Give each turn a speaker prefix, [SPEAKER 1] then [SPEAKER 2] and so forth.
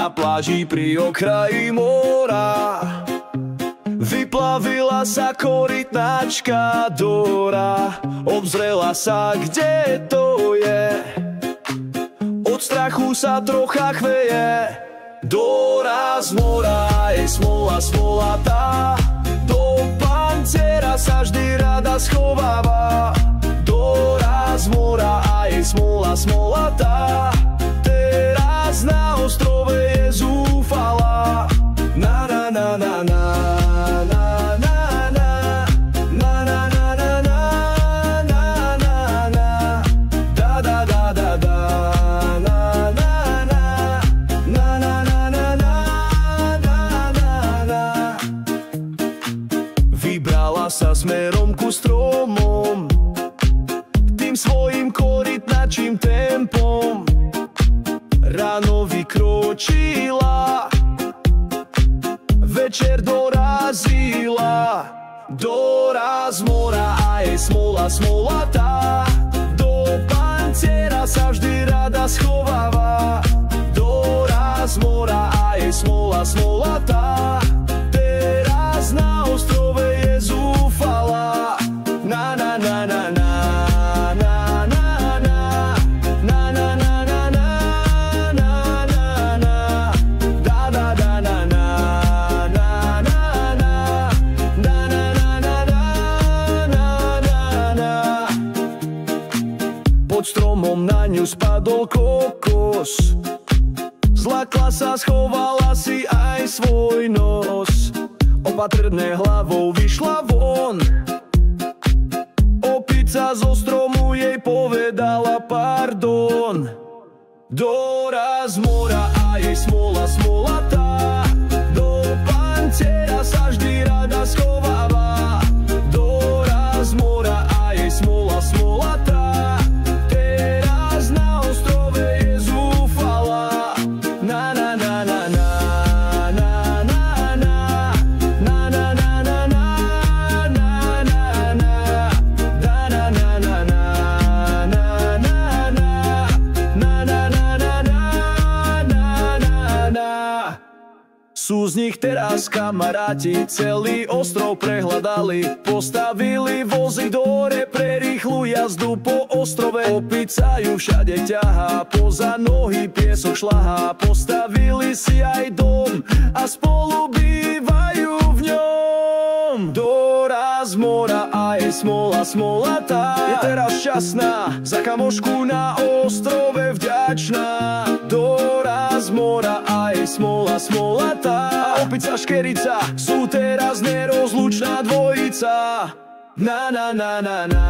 [SPEAKER 1] na pláži pri okraji mora. Vyplavila sa korytnačka Dora, obzrela sa, kde to je. Od strachu sa trocha chveje. Dora z mora, jej smola smolatá, do panciera sa vždy rada schováva. Dora z mora a jej smola smolatá, teraz na ostrove je zúfala. Na na na na na. Sa smerom ku stromom, tým svojim korytnačím tempom. Ráno vykročila, večer dorazila. Dora z mora a jej smola smolatá, do panciera sa vždy rada schováva. Dora z mora a jej smola smolatá, teraz na ostrove je zúfala. Na na na na na. Pod stromom na ňu spadol kokos, zlakla sa, schovala si aj svoj nos. Opatrne hlavou vyšla von, opica zo stromu jej povedala pardon. Dora z mora a jej smola smolatá, do panciera sa vždy rada schováva. Dora z mora a jej smola smolatá, teraz na ostrove je zúfala. Na na na na na. Sú z nich teraz kamaráti, celý ostrov prehľadali, postavili vozy dore pre rýchlu jazdu po ostrove. Opica ju všade ťahá, poza nohy piesok šľahá, postavili si aj dom a spolu bývajú v ňom. Dora z mora a jej smola smolatá, je teraz šťastná, za kamošku na ostrove vďačná. Dora z mora a jej smola smolatá, a opica škerica sú teraz nerozlučná dvojica. Na na na na na.